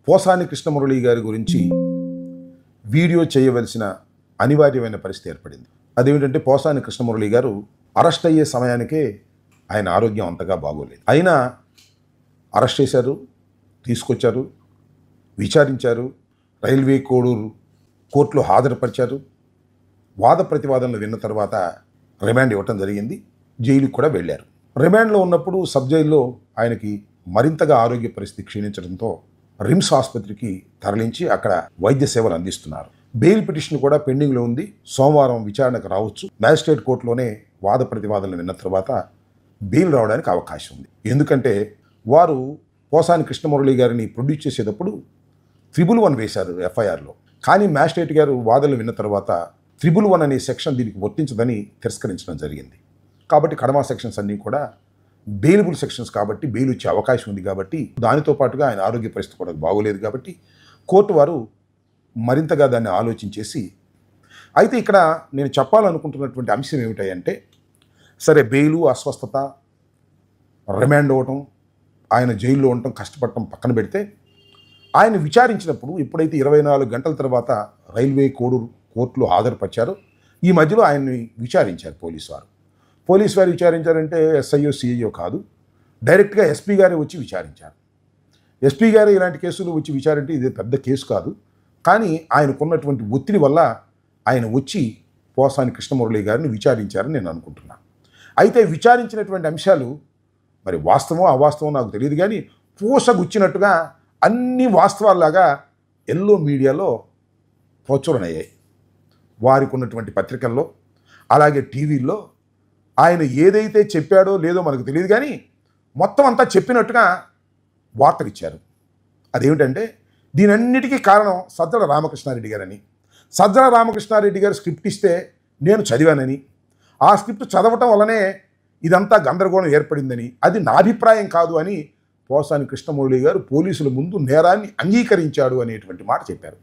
పోసాని కృష్ణమురళి గారి గురించి వీడియో చేయవలసిన అనివార్యమైన పరిస్థితి ఏర్పడింది. అదేమిటంటే పోసాని కృష్ణమురళి గారు అరెస్ట్ అయ్యే సమయానికే ఆయన ఆరోగ్యం అంతగా బాగోలేదు. అయినా అరెస్ట్ చేశారు, తీసుకొచ్చారు, విచారించారు, రైల్వే కోర్టులో హాజరుపరిచారు. వాద ప్రతివాదనలు విన్న తర్వాత రిమాండ్ ఇవ్వటం జరిగింది. జైలుకి కూడా వెళ్ళారు. రిమాండ్లో ఉన్నప్పుడు సబ్ జైల్లో ఆయనకి మరింతగా ఆరోగ్య పరిస్థితి క్షీణించడంతో రిమ్స్ ఆసుపత్రికి తరలించి అక్కడ వైద్య సేవలు అందిస్తున్నారు. బెయిల్ పిటిషన్ కూడా పెండింగ్లో ఉంది. సోమవారం విచారణకు రావచ్చు. మ్యాజిస్ట్రేట్ కోర్టులోనే వాద ప్రతివాదనలు విన్న తర్వాత బెయిల్ రావడానికి అవకాశం ఉంది. ఎందుకంటే వారు పోసాని కృష్ణమురళి గారిని ప్రొడ్యూస్ చేసేటప్పుడు 111 వేశారు ఎఫ్ఐఆర్లో. కానీ మ్యాజిస్ట్రేట్ గారు వాదనలు విన్న తర్వాత 111 అనే సెక్షన్ దీనికి వర్తించదని తిరస్కరించడం జరిగింది. కాబట్టి కడమ సెక్షన్స్ అన్నీ కూడా బెయిలబుల్ సెక్షన్స్ కాబట్టి బెయిల్ వచ్చే అవకాశం ఉంది. కాబట్టి దానితో పాటుగా ఆయన ఆరోగ్య పరిస్థితి కూడా బాగోలేదు. కాబట్టి కోర్టు వారు మరింతగా దాన్ని ఆలోచించేసి, అయితే ఇక్కడ నేను చెప్పాలనుకుంటున్నటువంటి అంశం ఏమిటంటే, సరే బెయిలు, అస్వస్థత, రిమాండ్ అవ్వటం, ఆయన జైల్లో ఉండటం, కష్టపడటం పక్కన పెడితే ఆయన విచారించినప్పుడు ఎప్పుడైతే 24 గంటల తర్వాత రైల్వే కోర్టులో హాజరుపరిచారో ఈ మధ్యలో ఆయన్ని విచారించారు పోలీసు వారు విచారించారంటే ఎస్ఐఓ సిఐఓ కాదు, డైరెక్ట్గా ఎస్పీ గారే వచ్చి విచారించారు. ఎస్పీ గారే ఇలాంటి కేసులు వచ్చి విచారంటే ఇది పెద్ద కేసు కాదు. కానీ ఆయనకున్నటువంటి ఒత్తిడి వల్ల ఆయన వచ్చి పోసాని కృష్ణమురళి గారిని విచారించారని నేను అనుకుంటున్నాను. అయితే విచారించినటువంటి అంశాలు మరి వాస్తవమో అవాస్తవమో నాకు తెలియదు, కానీ పూసగుచ్చినట్టుగా అన్ని వాస్తవాల్లాగా ఎల్లో మీడియాలో ప్రచురణయ్యాయి. వారికి ఉన్నటువంటి పత్రికల్లో అలాగే టీవీల్లో ఆయన ఏదైతే చెప్పాడో లేదో మనకు తెలియదు, కానీ మొత్తం అంతా చెప్పినట్టుగా వార్తలు ఇచ్చారు. అదేమిటంటే దీనన్నిటికీ కారణం సజ్జల రామకృష్ణారెడ్డి గారని. సజ్జల రామకృష్ణారెడ్డి గారు స్క్రిప్ట్ ఇస్తే నేను చదివానని, ఆ స్క్రిప్ట్ చదవటం వల్లనే ఇదంతా గందరగోళం ఏర్పడిందని, అది నా అభిప్రాయం కాదు అని పోసాని కృష్ణమురళి గారు పోలీసుల ముందు నేరాన్ని అంగీకరించాడు అనేటువంటి మాట చెప్పారు.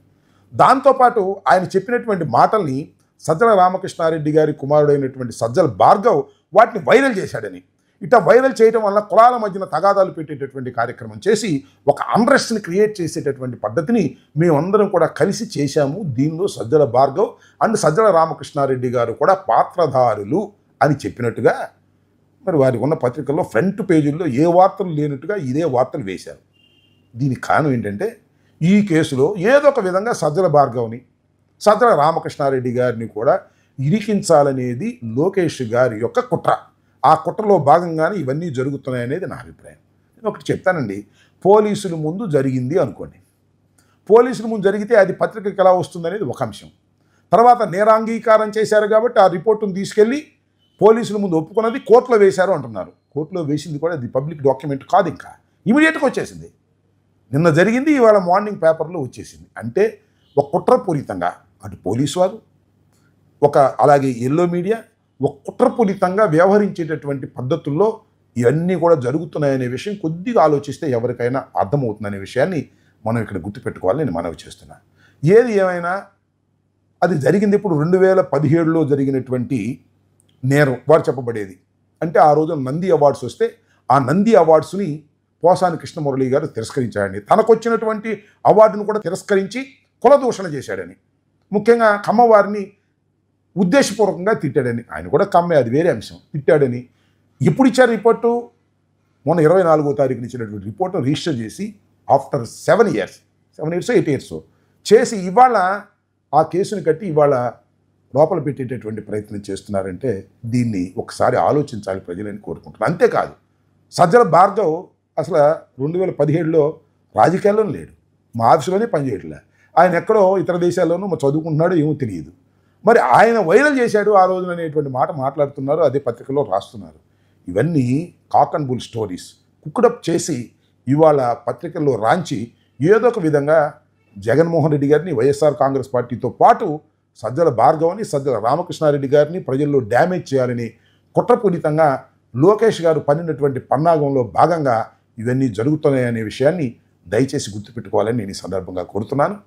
దాంతోపాటు ఆయన చెప్పినటువంటి మాటల్ని సజ్జల రామకృష్ణారెడ్డి గారి కుమారుడైనటువంటి సజ్జల భార్గవ్ వాటిని వైరల్ చేశాడని, ఇట్లా వైరల్ చేయడం వల్ల కులాల మధ్యన తగాదాలు పెట్టేటటువంటి కార్యక్రమం చేసి ఒక అన్రెస్ట్ని క్రియేట్ చేసేటటువంటి పద్ధతిని మేమందరం కూడా కలిసి చేశాము. దీనిలో సజ్జల భార్గవ్ అండ్ సజ్జల రామకృష్ణారెడ్డి గారు కూడా పాత్రధారులు అని చెప్పినట్టుగా మరి వారికి ఉన్న పత్రికల్లో ఫ్రంట్ పేజీల్లో ఏ వార్తలు లేనట్టుగా ఇదే వార్తలు వేశారు. దీనికి కారణం ఏంటంటే ఈ కేసులో ఏదో ఒక విధంగా సజ్జల భార్గవ్ని, సజ్జల రామకృష్ణారెడ్డి గారిని కూడా ఇరికించాలనేది లోకేష్ గారి యొక్క కుట్ర. ఆ కుట్రలో భాగంగానే ఇవన్నీ జరుగుతున్నాయనేది నా అభిప్రాయం. నేను ఒకటి చెప్తానండి, పోలీసుల ముందు జరిగింది అనుకోండి, పోలీసుల ముందు జరిగితే అది పత్రికకి ఎలా వస్తుందనేది ఒక అంశం. తర్వాత నేరాంగీకారం చేశారు కాబట్టి ఆ రిపోర్టును తీసుకెళ్ళి పోలీసుల ముందు ఒప్పుకున్నది కోర్టులో వేశారు అంటున్నారు. కోర్టులో వేసింది కూడా అది పబ్లిక్ డాక్యుమెంట్ కాదు, ఇంకా ఇమీడియట్గా వచ్చేసింది. నిన్న జరిగింది, ఇవాళ మార్నింగ్ పేపర్లో వచ్చేసింది. అంటే ఒక కుట్రపూరితంగా అటు పోలీసు వారు అలాగే ఎల్లో మీడియా ఒక కుట్రపూరితంగా వ్యవహరించేటటువంటి పద్ధతుల్లో ఇవన్నీ కూడా జరుగుతున్నాయనే విషయం కొద్దిగా ఆలోచిస్తే ఎవరికైనా అర్థమవుతుందనే విషయాన్ని మనం ఇక్కడ గుర్తుపెట్టుకోవాలని నేను మనవి చేస్తున్నాను. ఏది ఏమైనా అది జరిగింది ఇప్పుడు 2017లో జరిగినటువంటి నేరం వారు చెప్పబడేది. అంటే ఆ రోజు నంది అవార్డ్స్ వస్తే ఆ నంది అవార్డ్స్ని పోసాని కృష్ణమురళి గారు తిరస్కరించాడని, తనకు వచ్చినటువంటి అవార్డును కూడా తిరస్కరించి కులదూషణ చేశాడని, ముఖ్యంగా కమ్మవారిని ఉద్దేశపూర్వకంగా తిట్టాడని, ఆయన కూడా కమ్మే, అది వేరే అంశం, తిట్టాడని ఎప్పుడు ఇచ్చారు రిపోర్టు? మొన్న 24వ తారీఖున ఇచ్చినటువంటి రిపోర్టును రిజిస్టర్ చేసి ఆఫ్టర్ 7 years 8 years చేసి ఇవాళ ఆ కేసుని కట్టి ఇవాళ లోపల పెట్టేటటువంటి ప్రయత్నం చేస్తున్నారంటే దీన్ని ఒకసారి ఆలోచించాలి ప్రజలని కోరుకుంటున్నాను. అంతేకాదు సజ్జల భార్గవ్ అసలు 2017లో రాజకీయాల్లో లేడు, మా ఆఫీసులోనే పనిచేయట్లే, ఆయన ఎక్కడో ఇతర దేశాల్లోనూ చదువుకుంటున్నాడో ఏమో తెలియదు. మరి ఆయన వైరల్ చేశాడు ఆ రోజున అనేటువంటి మాట మాట్లాడుతున్నారు, అదే పత్రికలో రాస్తున్నారు. ఇవన్నీ కాక్ అండ్ బుల్ స్టోరీస్ కుక్కుడప్ చేసి ఇవాళ పత్రికల్లో రాంచి ఏదో ఒక విధంగా జగన్మోహన్ రెడ్డి గారిని, వైఎస్ఆర్ కాంగ్రెస్ పార్టీతో పాటు సజ్జల భార్గవ్ని, సజ్జల రామకృష్ణారెడ్డి గారిని ప్రజల్లో డ్యామేజ్ చేయాలని కుట్రపూరితంగా లోకేష్ గారు పన్నినటువంటి పన్నాగంలో భాగంగా ఇవన్నీ జరుగుతున్నాయనే విషయాన్ని దయచేసి గుర్తుపెట్టుకోవాలని నేను ఈ సందర్భంగా కోరుతున్నాను.